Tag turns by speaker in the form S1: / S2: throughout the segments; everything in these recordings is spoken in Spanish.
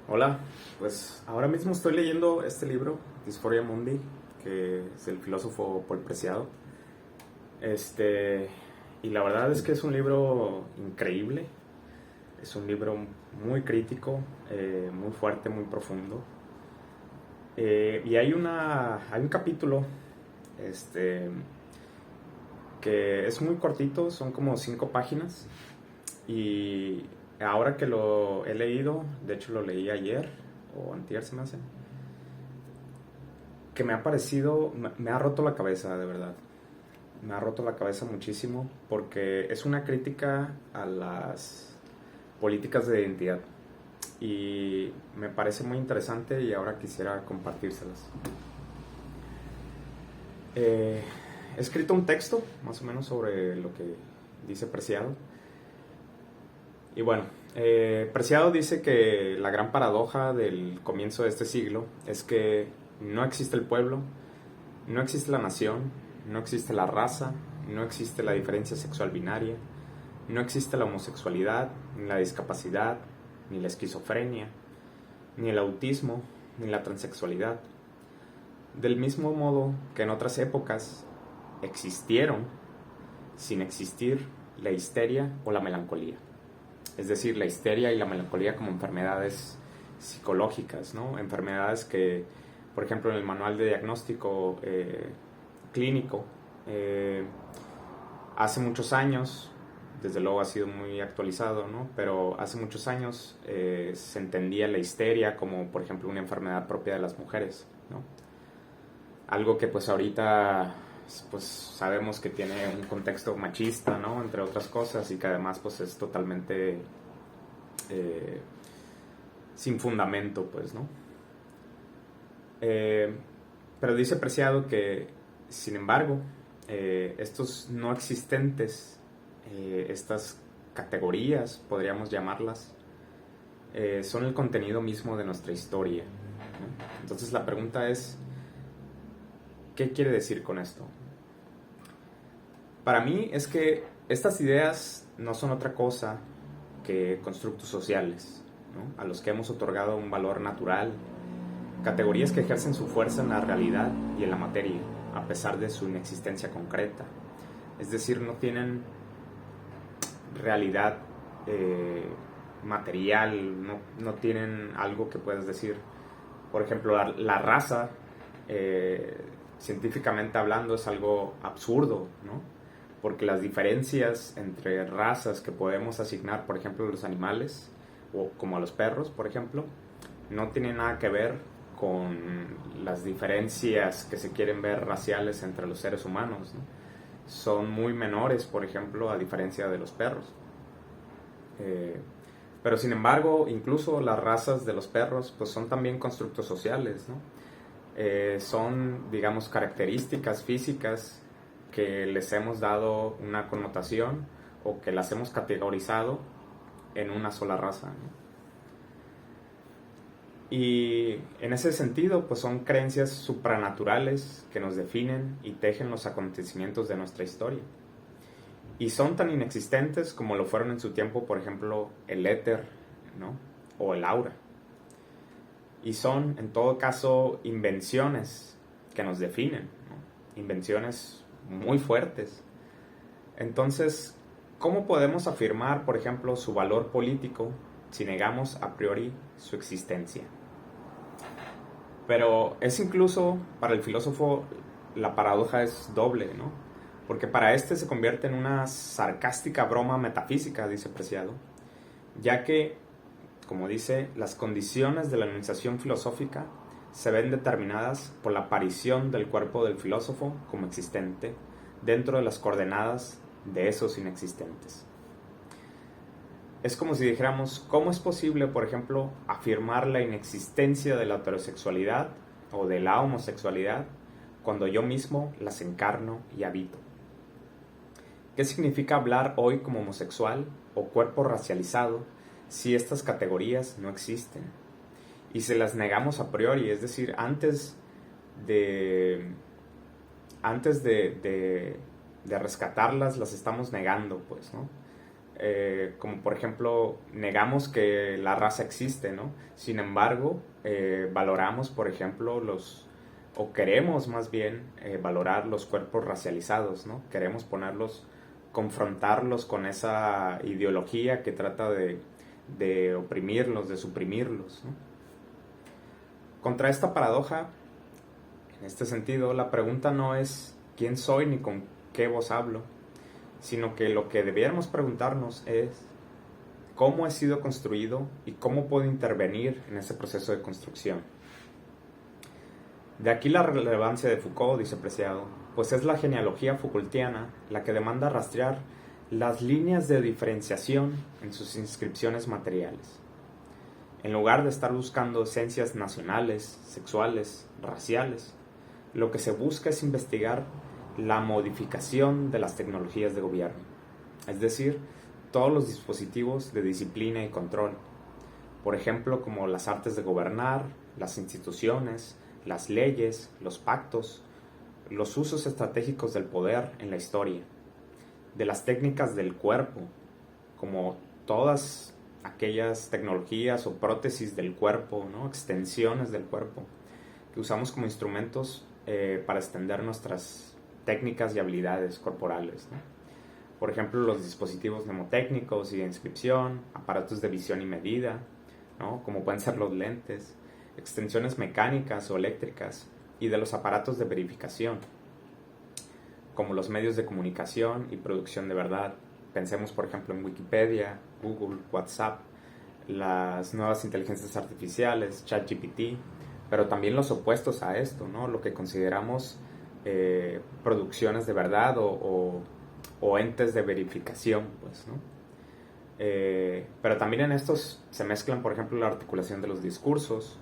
S1: Hola, pues ahora mismo estoy leyendo este libro, Dysphoria Mundi, que es del filósofo Paul Preciado. Este, y la verdad es que es un libro increíble, es un libro muy crítico, muy fuerte, muy profundo. Y hay un capítulo este, que es muy cortito, son como 5 páginas. Y ahora que lo he leído, de hecho lo leí ayer o antier se me hace, que me ha parecido, me ha roto la cabeza, de verdad. Me ha roto la cabeza muchísimo porque es una crítica a las políticas de identidad y me parece muy interesante y ahora quisiera compartírselas. He escrito un texto más o menos sobre lo que dice Preciado y bueno, Preciado dice que la gran paradoja del comienzo de este siglo es que no existe el pueblo, no existe la nación, no existe la raza, no existe la diferencia sexual binaria, no existe la homosexualidad, ni la discapacidad, ni la esquizofrenia, ni el autismo, ni la transexualidad. Del mismo modo que en otras épocas existieron, sin existir, la histeria o la melancolía. Es decir, la histeria y la melancolía como enfermedades psicológicas, ¿no? Enfermedades que, por ejemplo, en el manual de diagnóstico clínico, eh, hace muchos años, desde luego ha sido muy actualizado, ¿no? Pero hace muchos años se entendía la histeria como, por ejemplo, una enfermedad propia de las mujeres, ¿no? Algo que pues ahorita pues sabemos que tiene un contexto machista, ¿no? Entre otras cosas, y que además pues es totalmente eh, sin fundamento, pues, ¿no? Eh, pero dice Preciado que, sin embargo, estos no existentes, estas categorías, podríamos llamarlas, son el contenido mismo de nuestra historia, ¿no? Entonces la pregunta es, ¿qué quiere decir con esto? Para mí es que estas ideas no son otra cosa que constructos sociales, ¿no? A los que hemos otorgado un valor natural, categorías que ejercen su fuerza en la realidad y en la materia, a pesar de su inexistencia concreta. Es decir, no tienen realidad material, no tienen algo que puedas decir. Por ejemplo, la raza, eh, científicamente hablando, es algo absurdo, ¿no? Porque las diferencias entre razas que podemos asignar, por ejemplo, a los animales, o como a los perros, por ejemplo, no tienen nada que ver con las diferencias que se quieren ver raciales entre los seres humanos, ¿no? Son muy menores, por ejemplo, a diferencia de los perros. Eh, pero sin embargo, incluso las razas de los perros pues son también constructos sociales, ¿no? Son, digamos, características físicas que les hemos dado una connotación o que las hemos categorizado en una sola raza, ¿no? Y en ese sentido, pues son creencias supranaturales que nos definen y tejen los acontecimientos de nuestra historia. Y son tan inexistentes como lo fueron en su tiempo, por ejemplo, el éter, ¿no? O el aura. Y son, en todo caso, invenciones que nos definen, ¿no? Invenciones muy fuertes. Entonces, ¿cómo podemos afirmar, por ejemplo, su valor político si negamos a priori su existencia? Pero es incluso, para el filósofo, la paradoja es doble, ¿no? Porque para este se convierte en una sarcástica broma metafísica, dice Preciado, ya que, como dice, las condiciones de la enunciación filosófica se ven determinadas por la aparición del cuerpo del filósofo como existente dentro de las coordenadas de esos inexistentes. Es como si dijéramos, ¿cómo es posible, por ejemplo, afirmar la inexistencia de la heterosexualidad o de la homosexualidad cuando yo mismo las encarno y habito? ¿Qué significa hablar hoy como homosexual o cuerpo racializado si estas categorías no existen? Y se las negamos a priori, es decir, de, antes de rescatarlas, las estamos negando, pues, ¿no? como por ejemplo, negamos que la raza existe, ¿no? Sin embargo, valoramos, por ejemplo, o queremos más bien valorar los cuerpos racializados, ¿no? Queremos confrontarlos con esa ideología que trata de oprimirlos, de suprimirlos, ¿no? Contra esta paradoja, en este sentido, la pregunta no es quién soy ni con qué voz hablo, sino que lo que debiéramos preguntarnos es cómo he sido construido y cómo puedo intervenir en ese proceso de construcción. De aquí la relevancia de Foucault, dice Preciado, pues es la genealogía Foucaultiana la que demanda rastrear las líneas de diferenciación en sus inscripciones materiales. En lugar de estar buscando esencias nacionales, sexuales, raciales, lo que se busca es investigar la modificación de las tecnologías de gobierno, es decir, todos los dispositivos de disciplina y control, por ejemplo, como las artes de gobernar, las instituciones, las leyes, los pactos, los usos estratégicos del poder en la historia, de las técnicas del cuerpo, como todas aquellas tecnologías o prótesis del cuerpo, ¿no? Extensiones del cuerpo, que usamos como instrumentos para extender nuestras técnicas y habilidades corporales, ¿no? Por ejemplo, los dispositivos mnemotécnicos y de inscripción, aparatos de visión y medida, ¿no? Como pueden ser los lentes, extensiones mecánicas o eléctricas, y de los aparatos de verificación, como los medios de comunicación y producción de verdad. Pensemos, por ejemplo, en Wikipedia, Google, WhatsApp, las nuevas inteligencias artificiales, ChatGPT, pero también los opuestos a esto, ¿no? Lo que consideramos producciones de verdad o entes de verificación, pues, ¿no? Pero también en estos se mezclan, por ejemplo, la articulación de los discursos,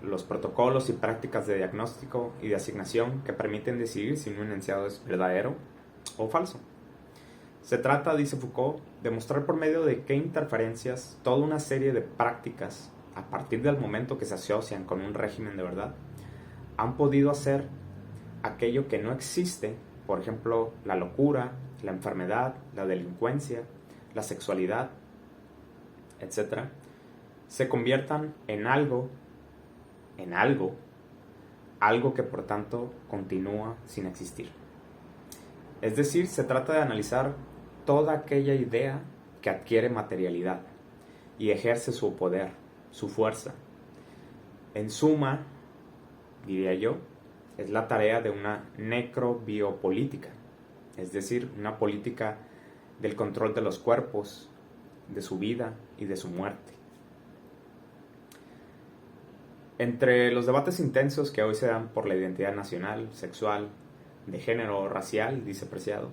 S1: los protocolos y prácticas de diagnóstico y de asignación que permiten decidir si un enunciado es verdadero o falso. Se trata, dice Foucault, de mostrar por medio de qué interferencias toda una serie de prácticas, a partir del momento que se asocian con un régimen de verdad, han podido hacer aquello que no existe, por ejemplo, la locura, la enfermedad, la delincuencia, la sexualidad, etc., se conviertan en algo que por tanto continúa sin existir. Es decir, se trata de analizar toda aquella idea que adquiere materialidad y ejerce su poder, su fuerza. En suma, diría yo, es la tarea de una necrobiopolítica, es decir, una política del control de los cuerpos, de su vida y de su muerte. Entre los debates intensos que hoy se dan por la identidad nacional, sexual, de género o racial, dice Preciado,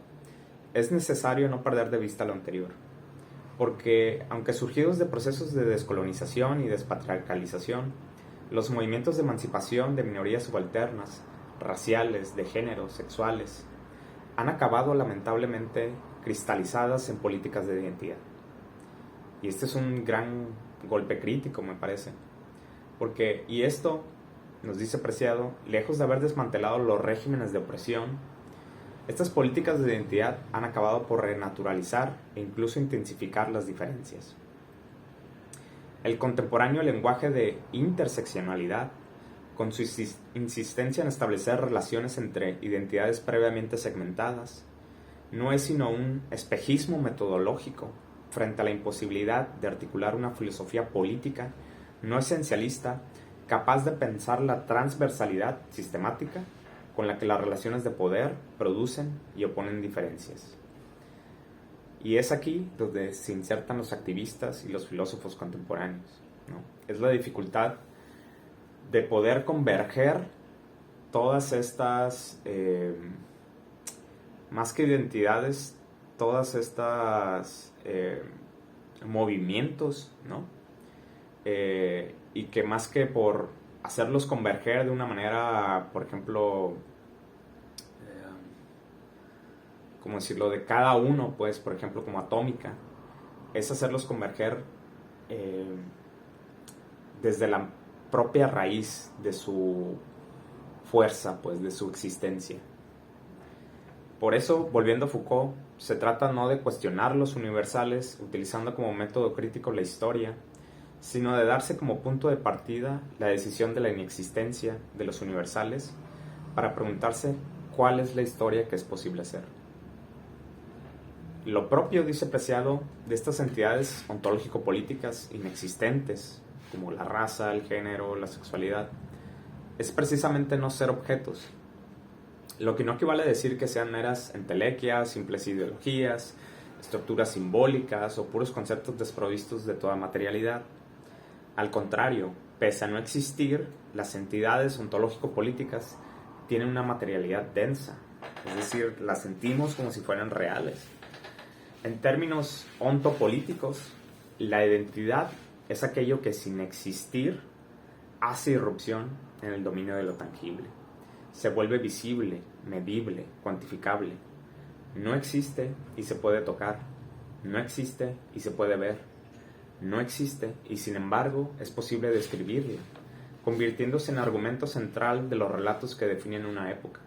S1: es necesario no perder de vista lo anterior, porque aunque surgidos de procesos de descolonización y despatriarcalización, los movimientos de emancipación de minorías subalternas, raciales, de género, sexuales, han acabado lamentablemente cristalizadas en políticas de identidad. Y este es un gran golpe crítico, me parece. Y esto, nos dice Preciado, lejos de haber desmantelado los regímenes de opresión, estas políticas de identidad han acabado por renaturalizar e incluso intensificar las diferencias. El contemporáneo lenguaje de interseccionalidad, con su insistencia en establecer relaciones entre identidades previamente segmentadas, no es sino un espejismo metodológico frente a la imposibilidad de articular una filosofía política no esencialista, capaz de pensar la transversalidad sistemática con la que las relaciones de poder producen y oponen diferencias. Y es aquí donde se insertan los activistas y los filósofos contemporáneos, ¿no? Es la dificultad de poder converger todas estas, más que identidades, todas estas movimientos, ¿no? Y que más que por hacerlos converger de una manera, por ejemplo, ¿cómo decirlo?, de cada uno, pues, por ejemplo, como atómica, es hacerlos converger desde la propia raíz de su fuerza, pues, de su existencia. Por eso, volviendo a Foucault, se trata no de cuestionar los universales utilizando como método crítico la historia, sino de darse como punto de partida la decisión de la inexistencia de los universales para preguntarse cuál es la historia que es posible hacer. Lo propio, dice Preciado, de estas entidades ontológico-políticas inexistentes, como la raza, el género, la sexualidad, es precisamente no ser objetos, lo que no equivale a decir que sean meras entelequias, simples ideologías, estructuras simbólicas o puros conceptos desprovistos de toda materialidad. Al contrario, pese a no existir, las entidades ontológico-políticas tienen una materialidad densa, es decir, las sentimos como si fueran reales. En términos ontopolíticos, la identidad es aquello que sin existir hace irrupción en el dominio de lo tangible. Se vuelve visible, medible, cuantificable. No existe y se puede tocar. No existe y se puede ver. No existe y sin embargo es posible describirla, convirtiéndose en argumento central de los relatos que definen una época.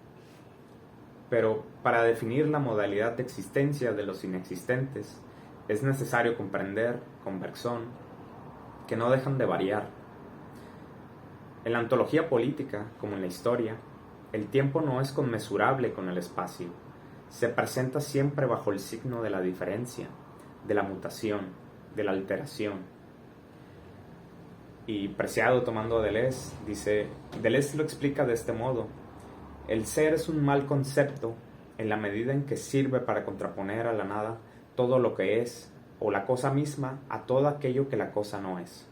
S1: Pero para definir la modalidad de existencia de los inexistentes es necesario comprender, con Bergson, que no dejan de variar. En la ontología política, como en la historia, el tiempo no es conmensurable con el espacio. Se presenta siempre bajo el signo de la diferencia, de la mutación, de la alteración. Y Preciado, tomando a Deleuze, dice, Deleuze lo explica de este modo: el ser es un mal concepto en la medida en que sirve para contraponer a la nada todo lo que es, o la cosa misma a todo aquello que la cosa no es.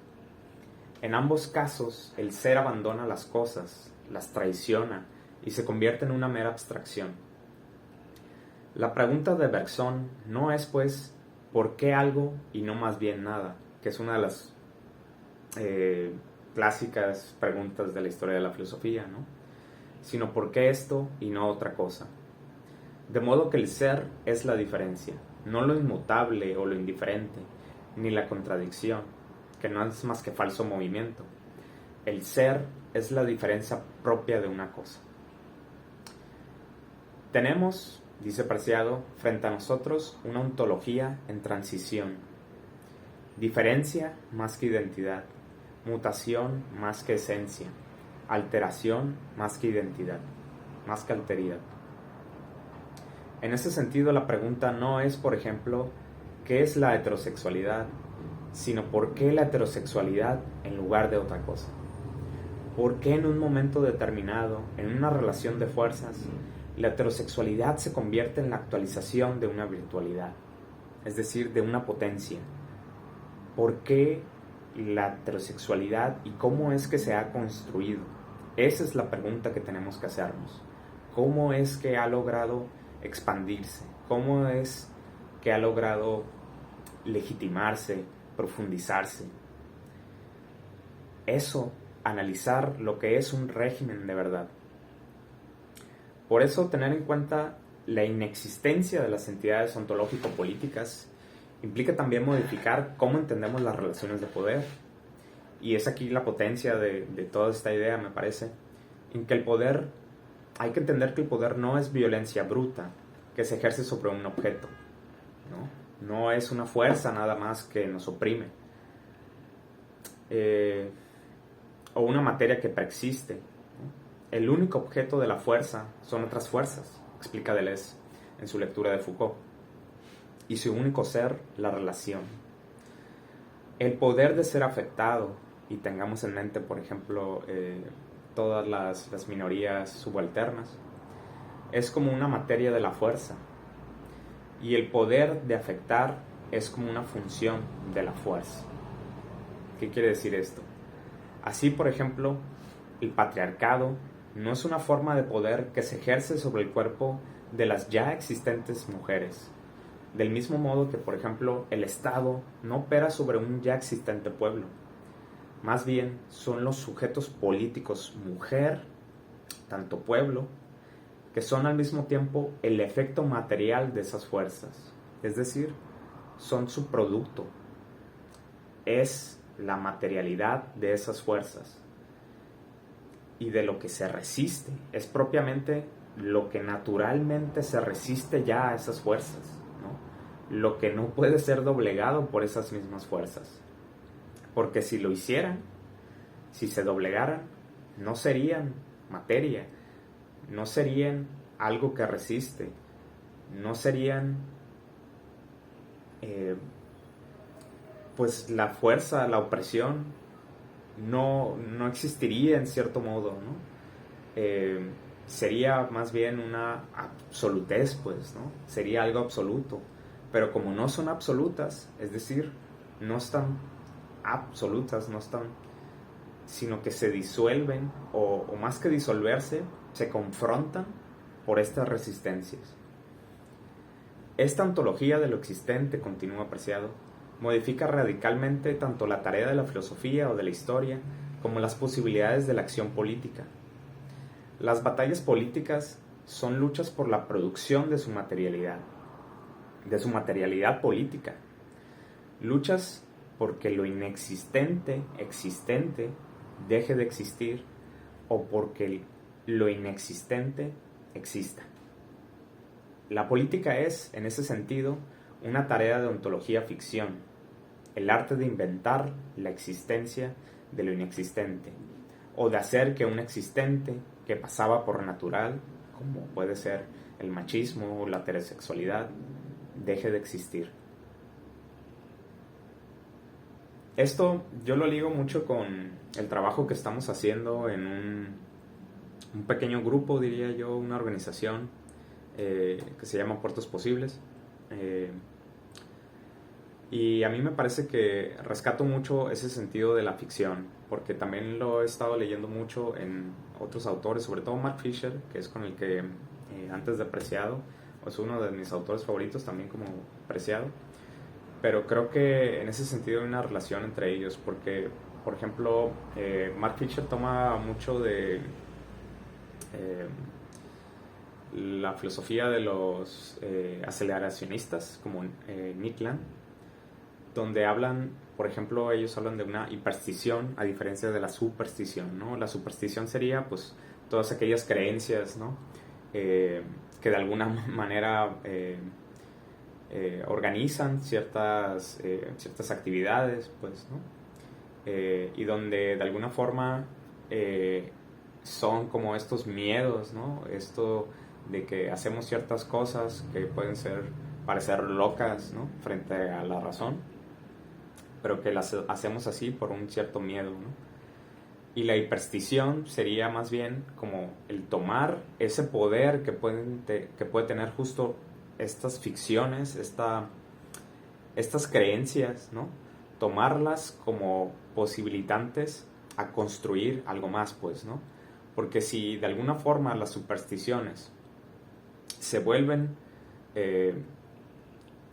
S1: En ambos casos, el ser abandona las cosas, las traiciona y se convierte en una mera abstracción. La pregunta de Bergson no es, pues, ¿por qué algo y no más bien nada?, que es una de las clásicas preguntas de la historia de la filosofía, ¿no?, sino ¿por qué esto y no otra cosa? De modo que el ser es la diferencia, no lo inmutable o lo indiferente, ni la contradicción, que no es más que falso movimiento. El ser es la diferencia propia de una cosa. Tenemos, dice Preciado, frente a nosotros una ontología en transición. Diferencia más que identidad, mutación más que esencia, alteración más que identidad, más que alteridad. En ese sentido, la pregunta no es, por ejemplo, ¿qué es la heterosexualidad?, sino ¿por qué la heterosexualidad en lugar de otra cosa? ¿Por qué en un momento determinado, en una relación de fuerzas, la heterosexualidad se convierte en la actualización de una virtualidad, es decir, de una potencia? ¿Por qué la heterosexualidad y cómo es que se ha construido? Esa es la pregunta que tenemos que hacernos. ¿Cómo es que ha logrado expandirse? ¿Cómo es que ha logrado legitimarse, profundizarse? Eso, analizar lo que es un régimen de verdad. Por eso, tener en cuenta la inexistencia de las entidades ontológico-políticas implica también modificar cómo entendemos las relaciones de poder. Y es aquí la potencia de toda esta idea, me parece, en que el poder, hay que entender que el poder no es violencia bruta que se ejerce sobre un objeto, no es una fuerza nada más que nos oprime, o una materia que preexiste, ¿no? El único objeto de la fuerza son otras fuerzas, explica Deleuze en su lectura de Foucault, y su único ser, la relación. El poder de ser afectado, y tengamos en mente, por ejemplo, todas las minorías subalternas, es como una materia de la fuerza, y el poder de afectar es como una función de la fuerza. ¿Qué quiere decir esto? Así, por ejemplo, el patriarcado no es una forma de poder que se ejerce sobre el cuerpo de las ya existentes mujeres, del mismo modo que, por ejemplo, el Estado no opera sobre un ya existente pueblo. Más bien, son los sujetos políticos mujer, tanto pueblo, que son al mismo tiempo el efecto material de esas fuerzas, es decir, son su producto, es la materialidad de esas fuerzas, y de lo que se resiste es propiamente lo que naturalmente se resiste ya a esas fuerzas, ¿no? Lo que no puede ser doblegado por esas mismas fuerzas. Porque si lo hicieran, si se doblegaran, no serían materia, no serían algo que resiste, no serían pues la fuerza, la opresión, no existiría en cierto modo, ¿no? Sería más bien una absolutez, pues, ¿no? Sería algo absoluto. Pero como no son absolutas, es decir, no están absolutas, no están, sino que se disuelven, o más que disolverse, se confrontan por estas resistencias. Esta ontología de lo existente, continúa Preciado, modifica radicalmente tanto la tarea de la filosofía o de la historia como las posibilidades de la acción política. Las batallas políticas son luchas por la producción de su materialidad política. Luchas porque lo inexistente, existente, deje de existir, o porque lo inexistente exista. La política es, en ese sentido, una tarea de ontología ficción, el arte de inventar la existencia de lo inexistente, o de hacer que un existente que pasaba por natural, como puede ser el machismo o la heterosexualidad, deje de existir. Esto yo lo ligo mucho con el trabajo que estamos haciendo en un pequeño grupo, diría yo, una organización que se llama Puertos Posibles. Y a mí me parece que rescato mucho ese sentido de la ficción, porque también lo he estado leyendo mucho en otros autores, sobre todo Mark Fisher, que es con el que antes de Preciado, es uno de mis autores favoritos también como Preciado. Pero creo que en ese sentido hay una relación entre ellos, porque, por ejemplo, Mark Fisher toma mucho de la filosofía de los aceleracionistas, como Nick Land, donde hablan, por ejemplo, ellos hablan de una hiperstición a diferencia de la superstición, ¿no? La superstición sería, pues, todas aquellas creencias, ¿no? Que de alguna manera organizan ciertas actividades, pues, ¿no? Y donde de alguna forma son como estos miedos, ¿no? Esto de que hacemos ciertas cosas que pueden parecer locas, ¿no? Frente a la razón, pero que las hacemos así por un cierto miedo, ¿no? Y la hiperstición sería más bien como el tomar ese poder que puede tener justo estas ficciones, estas creencias, ¿no? Tomarlas como posibilitantes a construir algo más, pues, ¿no? Porque si de alguna forma las supersticiones se vuelven,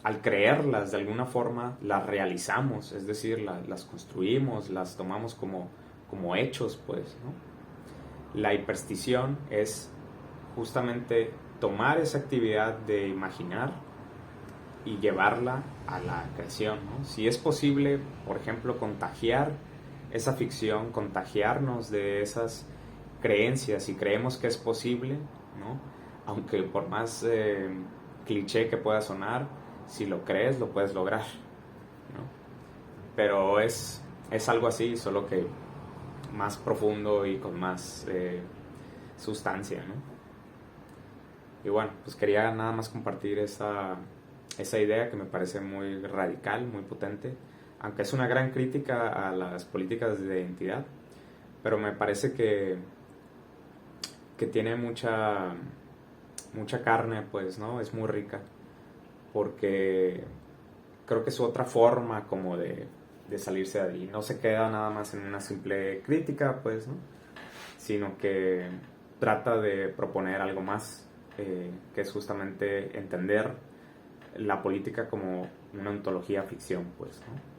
S1: al creerlas de alguna forma, las realizamos, es decir, las construimos, las tomamos como hechos, pues, ¿no? La hiperstición es justamente tomar esa actividad de imaginar y llevarla a la creación, ¿no? Si es posible, por ejemplo, contagiar esa ficción, contagiarnos de esas creencias, y creemos que es posible, ¿no? Aunque por más cliché que pueda sonar, si lo crees, lo puedes lograr, ¿no? Pero es algo así, solo que más profundo y con más sustancia, ¿no? Y bueno, pues quería nada más compartir esa idea que me parece muy radical, muy potente, aunque es una gran crítica a las políticas de identidad, pero me parece que tiene mucha carne, pues, ¿no? Es muy rica, porque creo que es otra forma como de salirse de ahí. No se queda nada más en una simple crítica, pues, ¿no? Sino que trata de proponer algo más, que es justamente entender la política como una ontología ficción, pues, ¿no?